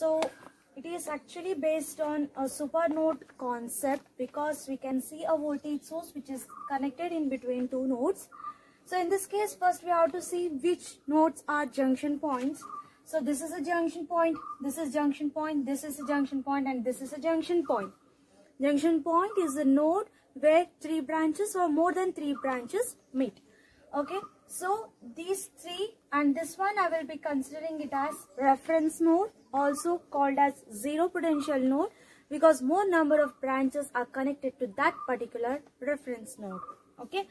So it is actually based on a supernode concept, because we can see a voltage source which is connected in between two nodes. So in this case, first we have to see which nodes are junction points. So this is a junction point, this is junction point, this is a junction point, and this is a junction point. Junction point is a node where three branches or more than three branches meet. Okay, so these three and this one I will be considering it as reference node, also called as zero potential node, because more number of branches are connected to that particular reference node. Okay,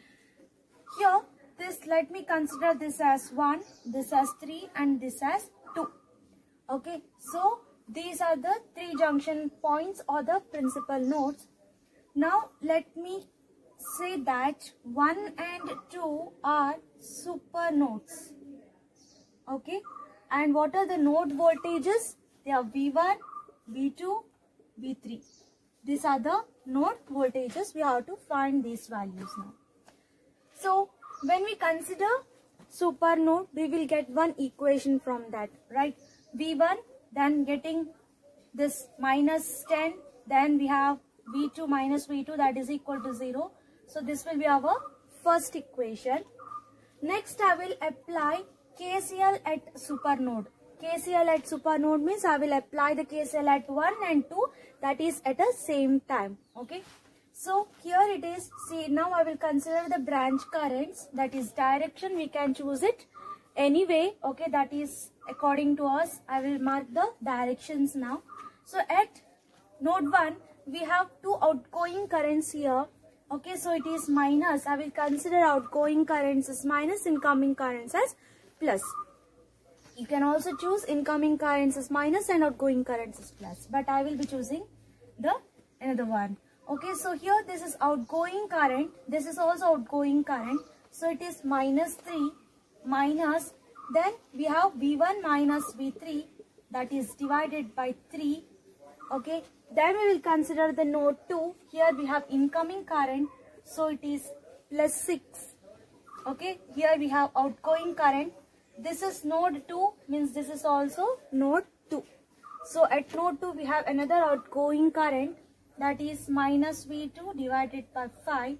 here this, let me consider this as 1, this as 3, and this as 2. Okay, so these are the three junction points or the principal nodes. Now let me say that 1 and 2 are super nodes. Okay, and what are the node voltages? They are V1, V2, V3. These are the node voltages. We have to find these values now. So when we consider super node, we will get one equation from that, right? V1, then getting this minus 10, then we have V2 minus V2, that is equal to 0. So this will be our first equation. Next I will apply KCL at supernode. KCL at supernode means I will apply the KCL at 1 and 2, that is at the same time. Okay, so here it is. See, now I will consider the branch currents, that is direction. We can choose it anyway. Okay, that is according to us. I will mark the directions now. So at node 1 we have two outgoing currents here. Okay, so it is minus. I will consider outgoing currents as minus, incoming currents as plus. You can also choose incoming currents as minus and outgoing currents as plus, but I will be choosing the another one. Okay, so here this is outgoing current, this is also outgoing current. So it is minus 3 minus, then we have V1 minus V3, that is divided by 3. Okay, then we will consider the node 2. Here we have incoming current, so it is plus 6. Okay, here we have outgoing current. This is node 2, means this is also node 2. So at node 2 we have another outgoing current, that is minus V2 divided by 5.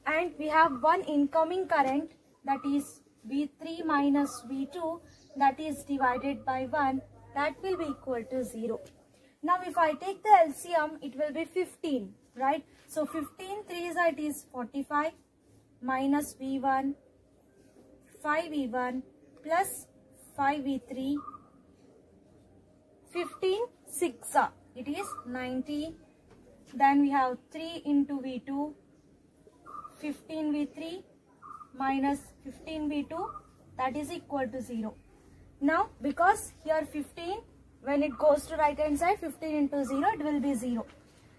And we have one incoming current, that is V3 minus V2, that is divided by 1, that will be equal to 0. Now if I take the LCM, it will be 15, right? So 15 3 it is 45 minus V1, 5V1 plus 5V3, 15 6 it is 90. Then we have 3 into V2, 15V3 minus 15V2, that is equal to 0. Now because here 15, when it goes to right hand side, 15 into 0, it will be 0.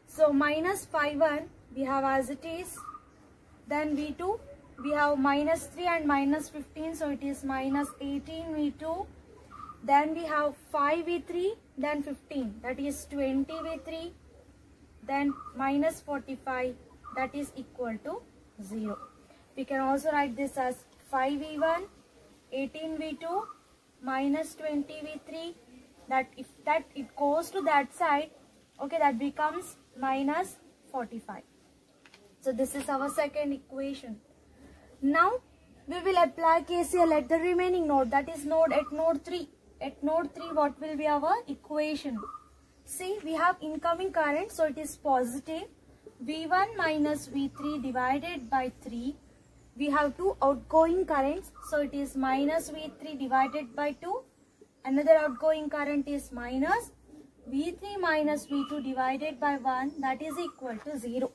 So minus 5,1 we have as it is. Then V2 we have minus 3 and minus 15, so it is minus 18 V2. Then we have 5 V3, then 15, that is 20 V3. Then minus 45, that is equal to 0. We can also write this as 5 V1, 18 V2 minus 20 V3. That if that it goes to that side, okay, that becomes minus 45. So this is our second equation. Now we will apply KCL at the remaining node, that is at node 3. At node 3, what will be our equation? See, we have incoming current, so it is positive. V1 minus V3 divided by 3. We have two outgoing currents, so it is minus V3 divided by 2. Another outgoing current is minus V3 minus V2 divided by 1, that is equal to 0.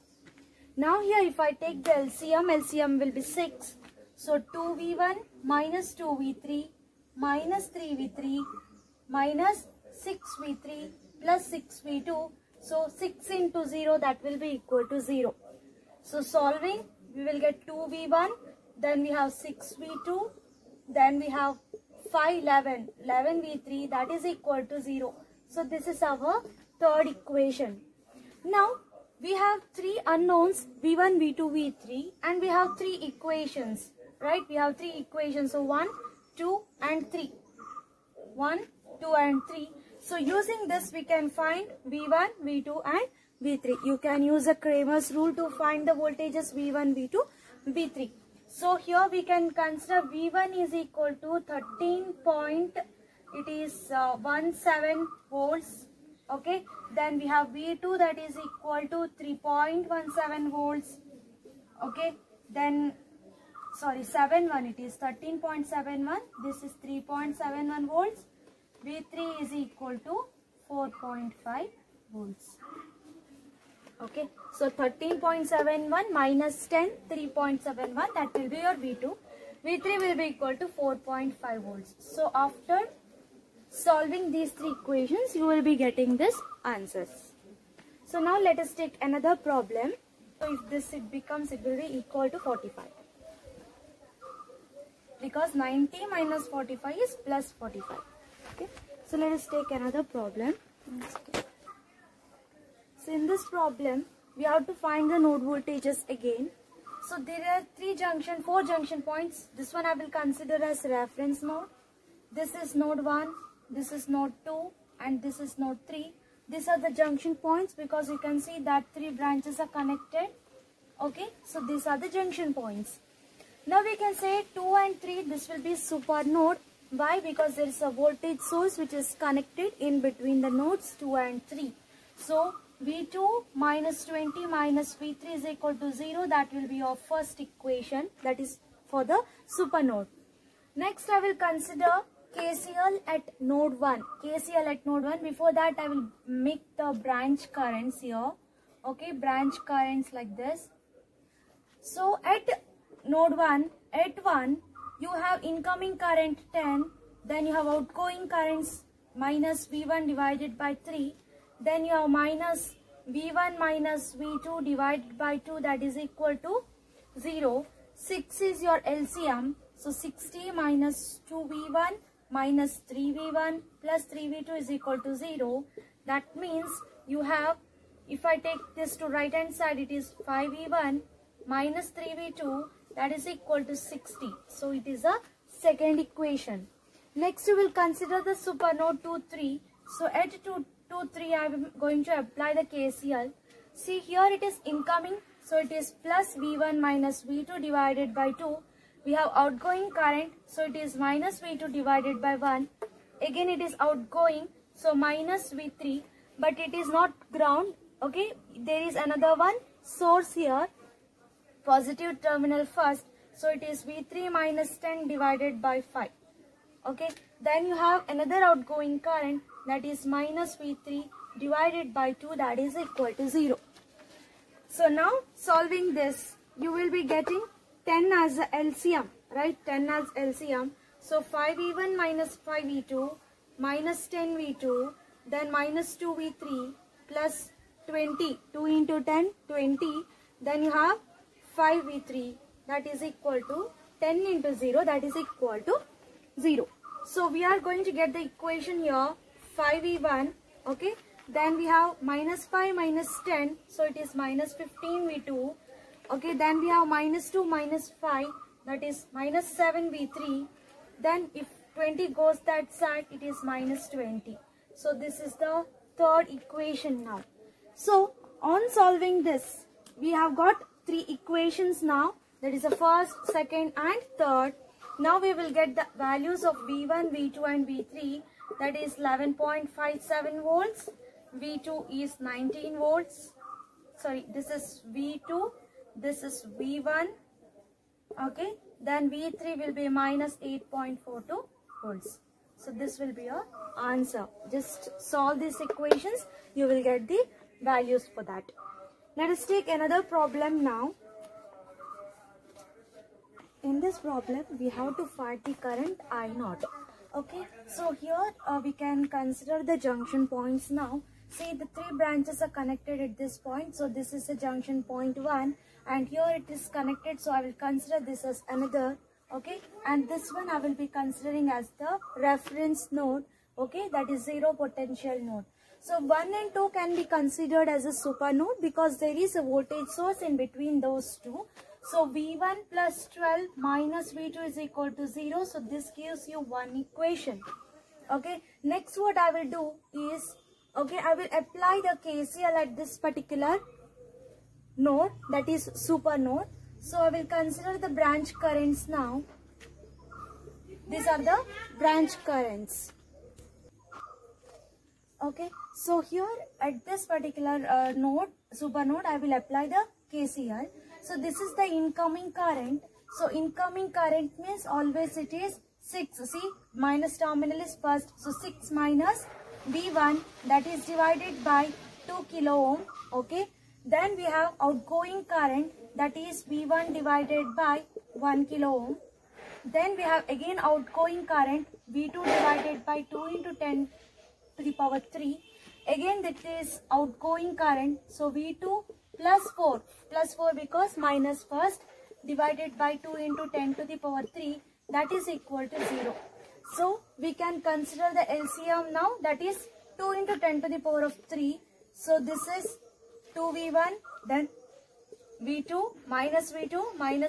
Now here if I take the LCM will be 6. So 2V1 minus 2V3 minus 3V3 minus 6V3 plus 6V2. So 6 into 0, that will be equal to 0. So solving, we will get 2V1, then we have 6V2, then we have 11V3, that is equal to 0. So this is our third equation. Now we have three unknowns, V1, V2, V3, and we have three equations, right? We have three equations, so 1, 2 and 3. 1, 2 and 3. So using this we can find V1, V2 and V3. You can use the Cramer's rule to find the voltages V1, V2, V3. So here we can consider V1 is equal to 17 volts. Okay, then we have V2 that is equal to 3.17 volts. Okay, then sorry 71, it is 13.71, this is 3.71 volts. V3 is equal to 4.5 volts. Okay, so 13.71 minus 10, 3.71, that will be your V2. V3 will be equal to 4.5 volts. So after solving these three equations, you will be getting this answers. So now let us take another problem. So if this it will be equal to 45. Because 90 minus 45 is plus 45. Okay. So let us take another problem. So in this problem, we have to find the node voltages again. So there are four junction points. This one I will consider as reference node. This is node 1, this is node 2 and this is node 3. These are the junction points because you can see that three branches are connected. Okay, so these are the junction points. Now we can say 2 and 3, this will be super node. Why? Because there is a voltage source which is connected in between the nodes 2 and 3. So V2 minus 20 minus V3 is equal to 0. That will be your first equation. That is for the super node. Next I will consider KCL at node 1. KCL at node 1. Before that I will make the branch currents here. Okay, branch currents like this. So at node 1, you have incoming current 10. Then you have outgoing currents minus V1 divided by 3. Then you have minus V1 minus V2 divided by 2, that is equal to 0. 6 is your LCM. So 60 minus 2V1 minus 3V1 plus 3V2 is equal to 0. That means you have, if I take this to right hand side, it is 5V1 minus 3V2, that is equal to 60. So it is a second equation. Next we will consider the super node 2, 3. So at 2, 3 I am going to apply the KCL. See here it is incoming. So it is plus V1 minus V2 divided by 2. We have outgoing current. So it is minus V2 divided by 1. Again it is outgoing. So minus V3. But it is not ground. Okay. There is another one source here. Positive terminal first. So it is V3 minus 10 divided by 5. Okay. Then you have another outgoing current, that is minus V3 divided by 2, that is equal to 0. So now solving this, you will be getting 10 as the LCM, right? 10 as LCM. So 5V1 minus 5V2 minus 10V2, then minus 2V3 plus 20. 2 into 10, 20. Then you have 5V3, that is equal to 10 into 0, that is equal to 0. So we are going to get the equation here, 5V1, okay. Then we have minus 5 minus 10, so it is minus 15V2. Okay, then we have minus 2 minus 5, that is minus 7V3. Then if 20 goes that side, it is minus 20. So this is the third equation now. So on solving this, we have got three equations now. That is the first, second and third. Now we will get the values of V1, V2 and V3. That is 11.57 volts. V2 is 19 volts. Sorry, this is V2. This is V1. Okay. Then V3 will be minus 8.42 volts. So this will be your answer. Just solve these equations. You will get the values for that. Let us take another problem now. In this problem, we have to find the current I0. Okay, so here we can consider the junction points now. See, the three branches are connected at this point. So this is the junction point 1 and here it is connected. So I will consider this as another. Okay, and this one I will be considering as the reference node. Okay, that is zero potential node. So 1 and 2 can be considered as a super node because there is a voltage source in between those two. So V1 plus 12 minus V2 is equal to 0. So this gives you one equation. Okay. Next what I will do is, okay, I will apply the KCL at this particular node, that is super node. So I will consider the branch currents now. These are the branch currents. Okay, so here at this particular node, super node, I will apply the KCL. So this is the incoming current. So incoming current means always it is 6. See, minus terminal is first. So 6 minus V1, that is divided by 2 kilo ohm. Okay, then we have outgoing current, that is V1 divided by 1 kilo ohm. Then we have again outgoing current V2 divided by 2 into 10 to the power 3. Again that is outgoing current. So V2 plus 4 because minus first, divided by 2 into 10 to the power 3, that is equal to 0. So we can consider the LCM now, that is 2 into 10 to the power of 3. So this is 2V1, then V2 minus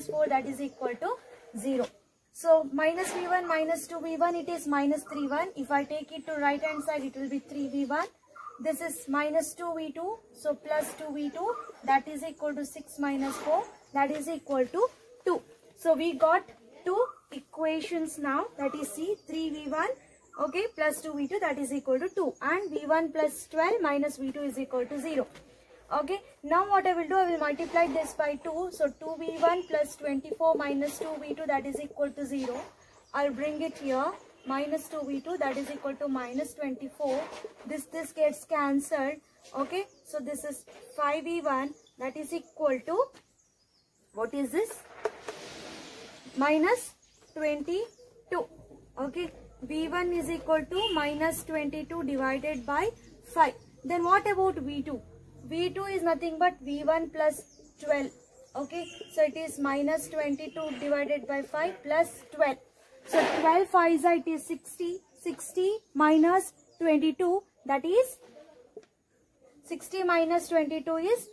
4, that is equal to 0. So minus V1 minus 2V1, it is minus 3V1. If I take it to right hand side, it will be 3V1. This is minus 2V2, so plus 2V2, that is equal to 6 minus 4, that is equal to 2. So we got two equations now, that is C, 3V1, okay, plus 2V2, that is equal to 2, and V1 plus 12 minus V2 is equal to 0. Okay, now what I will do, I will multiply this by 2. So 2V1 plus 24 minus 2V2, that is equal to 0. I'll bring it here. Minus 2V2, that is equal to minus 24. This gets cancelled. Okay, so this is 5V1, that is equal to, what is this? Minus 22. Okay, V1 is equal to minus 22 divided by 5. Then what about V2? V2 is nothing but V1 plus 12. Okay, so it is minus 22 divided by 5 plus 12. So 12 5 it is 60. 60 minus 22, that is 60 minus 22 is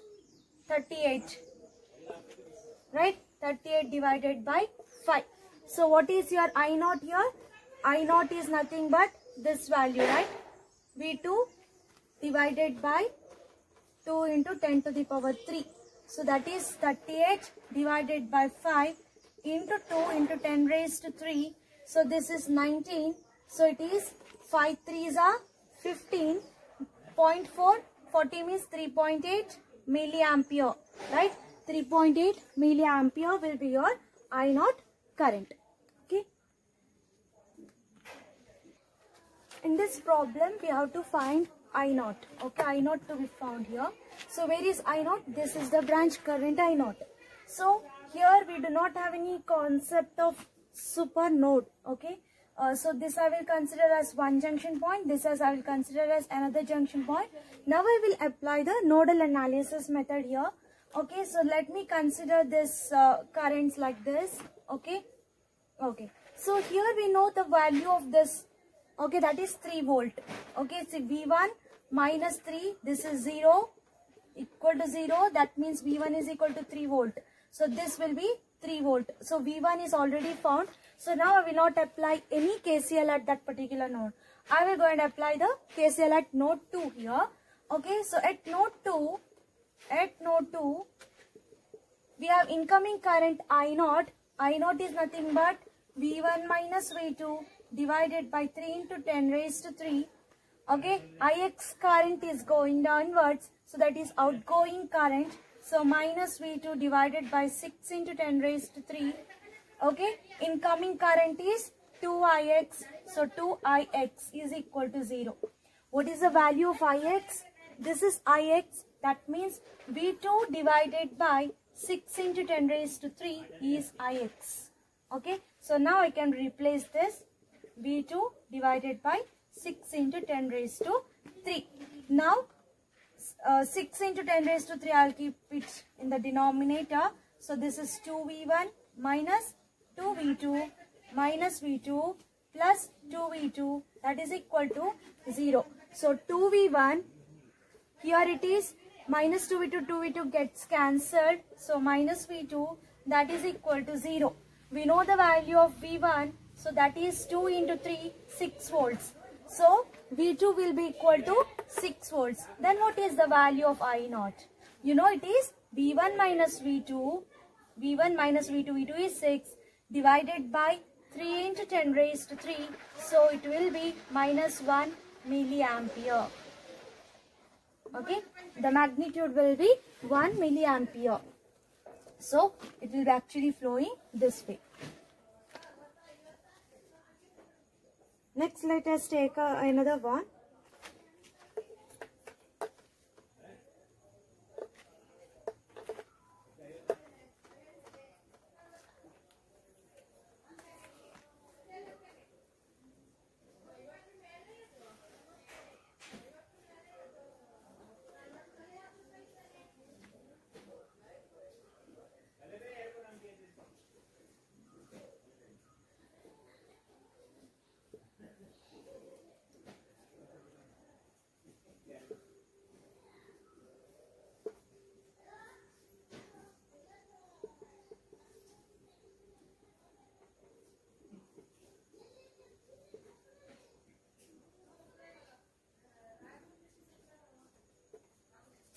38. Right? 38 divided by 5. So what is your I naught here? I naught is nothing but this value, right? V2 divided by 2 into 10 to the power 3. So that is 38 divided by 5 into 2 into 10 raised to 3. So this is 19. So it is 5 3s are 15. 0.4, 40 means 3.8 milliampere, right? 3.8 milliampere will be your I naught current. Okay. In this problem, we have to find I naught. Okay, I naught to be found here. So where is I naught? This is the branch current I naught. So here we do not have any concept of super node. Okay. So this I will consider as one junction point. This as I will consider as another junction point. Now I will apply the nodal analysis method here. Okay. So let me consider this currents like this. Okay. Okay. So here we know the value of this. Okay, that is 3 volt. Okay, so V1 minus 3, this is 0, equal to 0. That means V1 is equal to 3 volt. So this will be 3 volt. So V1 is already found. So now I will not apply any KCL at that particular node. I will go and apply the KCL at node 2 here. Okay, so at node 2, we have incoming current I naught. I naught is nothing but V1 minus V2 divided by 3 into 10 raised to 3. Okay, Ix current is going downwards. So that is outgoing current. So minus V2 divided by 6 into 10 raised to 3. Okay, incoming current is 2Ix. So 2Ix is equal to 0. What is the value of Ix? This is Ix. That means V2 divided by 6 into 10 raised to 3 is Ix. Okay, so now I can replace this. V2 divided by 6 into 10 raised to 3. Now 6 into 10 raised to 3, I will keep it in the denominator. So this is 2V1 minus 2V2 minus V2 plus 2V2, that is equal to 0. So 2V1, here it is minus 2V2, 2V2 gets cancelled. So minus V2, that is equal to 0. We know the value of V1. So that is 2 into 3, 6 volts. So V2 will be equal to 6 volts. Then what is the value of I naught? You know it is V1 minus V2. V1 minus V2. V2 is 6 divided by 3 into 10 raised to 3. So it will be minus 1 milliampere. Okay. The magnitude will be 1 milliampere. So it will be actually flowing this way. Next, let us take another one.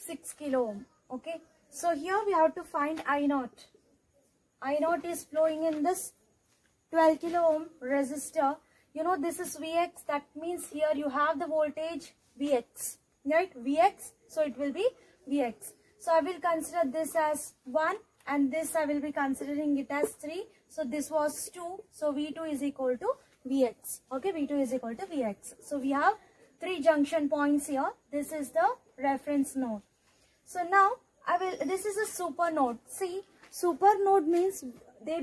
Six kilo ohm. Okay. So here we have to find I naught. I naught is flowing in this 12 kilo ohm resistor. You know this is Vx. That means here you have the voltage Vx. Right? Vx. So it will be Vx. So I will consider this as 1 and this I will be considering it as 3. So this was 2. So V2 is equal to Vx. Okay. V2 is equal to Vx. So we have 3 junction points here. This is the reference node. So now this is a super node. See, super node means there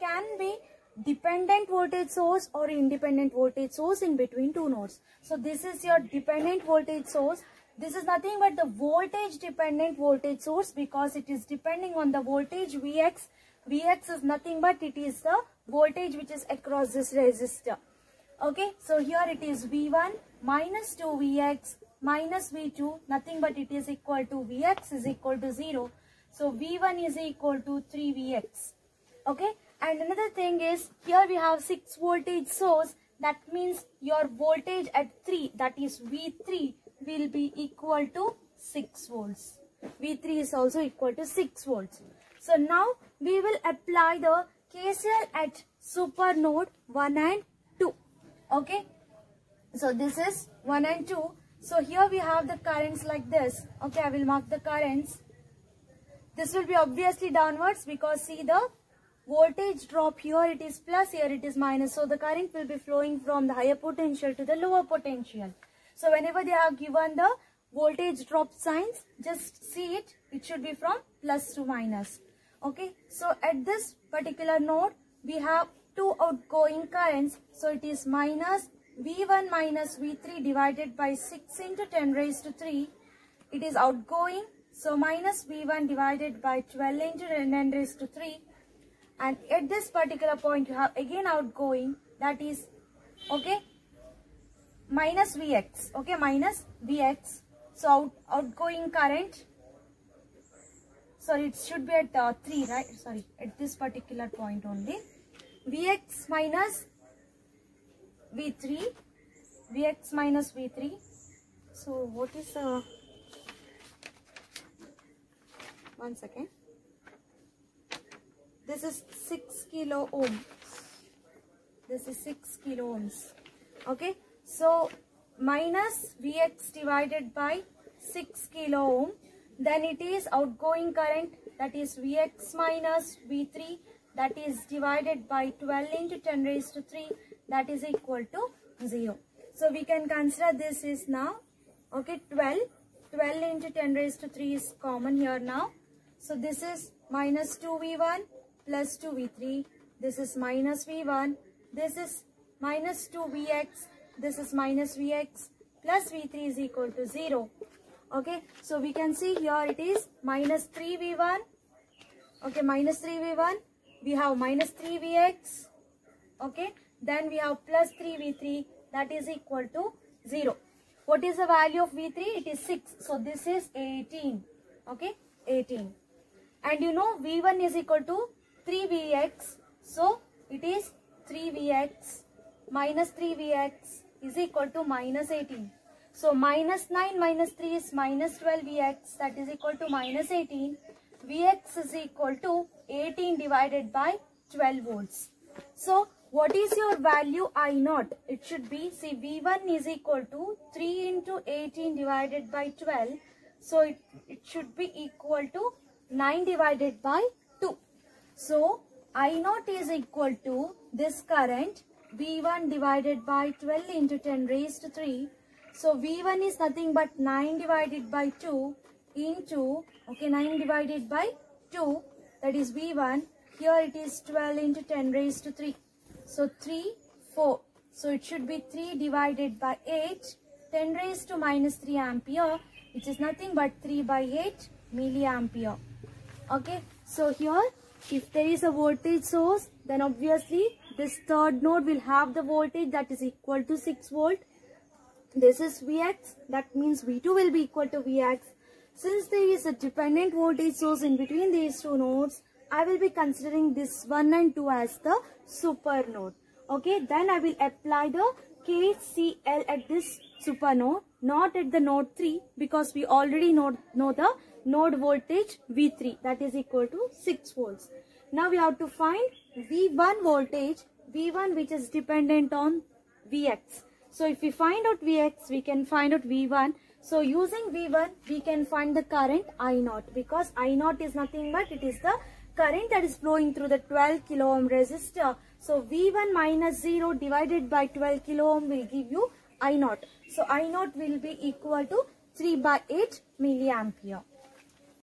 can be dependent voltage source or independent voltage source in between two nodes. So this is your dependent voltage source. This is nothing but the voltage dependent voltage source because it is depending on the voltage Vx. Vx is nothing but it is the voltage which is across this resistor. Okay, so here it is V1 minus 2Vx minus V2, nothing but it is equal to Vx is equal to 0. So V1 is equal to 3Vx. Okay, and another thing is here we have 6 voltage source. That means your voltage at 3, that is V3, will be equal to 6 volts. V3 is also equal to 6 volts. So now we will apply the KCL at super node 1 and 2. Okay, so this is 1 and 2. So here we have the currents like this. Okay, I will mark the currents. This will be obviously downwards because see the voltage drop here it is plus, here it is minus. So the current will be flowing from the higher potential to the lower potential. So whenever they have given the voltage drop signs, just see it. It should be from plus to minus. Okay, so at this particular node, we have 2 outgoing currents. So it is minus V1 minus V3 divided by 6 into 10 raised to 3. It is outgoing. So minus V1 divided by 12 into 10 raised to 3. And at this particular point, you have again outgoing. That is, okay, minus Vx. Okay, minus Vx. So outgoing current. Sorry, it should be at 3, right? Sorry, at this particular point only. Vx minus V3, Vx minus V3. So what is the, one second. This is 6 kilo ohms. This is 6 kilo ohms. Okay, so minus Vx divided by 6 kilo ohm. Then it is outgoing current, that is Vx minus V3, that is divided by 12 into 10 raised to 3, that is equal to 0. So we can consider this is now, okay, 12 into 10 raised to 3 is common here now. So this is minus 2V1 plus 2V3, this is minus V1, this is minus 2Vx, this is minus Vx, plus V3 is equal to 0. Okay, so we can see here it is minus 3V1, okay, minus 3V1, we have minus 3Vx, okay, then we have plus 3V3, that is equal to 0. What is the value of V3? It is 6, so this is 18, okay, 18. And you know V1 is equal to 3Vx, so it is 3Vx minus 3Vx is equal to minus 18. So minus 9 minus 3 is minus 12 Vx, that is equal to minus 18. Vx is equal to 18 divided by 12 volts. So what is your value I naught? It should be, see, V1 is equal to 3 into 18 divided by 12. So it should be equal to 9 divided by 2. So I naught is equal to this current V1 divided by 12 into 10 raised to 3. So V1 is nothing but 9 divided by 2 into, okay, 9 divided by 2, that is V1. Here it is 12 into 10 raised to 3. So 3, 4. So it should be 3 divided by 8, 10 raised to minus 3 ampere, which is nothing but 3 by 8 milliampere. Okay, so here if there is a voltage source, then obviously this third node will have the voltage that is equal to 6 volt. This is Vx, that means V2 will be equal to Vx. Since there is a dependent voltage source in between these two nodes, I will be considering this 1 and 2 as the super node. Okay, then I will apply the KCL at this super node, not at the node 3, because we already know the node voltage V3, that is equal to 6 volts. Now we have to find V1 voltage, V1 which is dependent on Vx. So if we find out Vx, we can find out V1. So using V1, we can find the current I0, because I0 is nothing but it is the current that is flowing through the 12 kilo ohm resistor. So V1 minus 0 divided by 12 kilo ohm will give you I0. So I0 will be equal to 3 by 8 milliampere.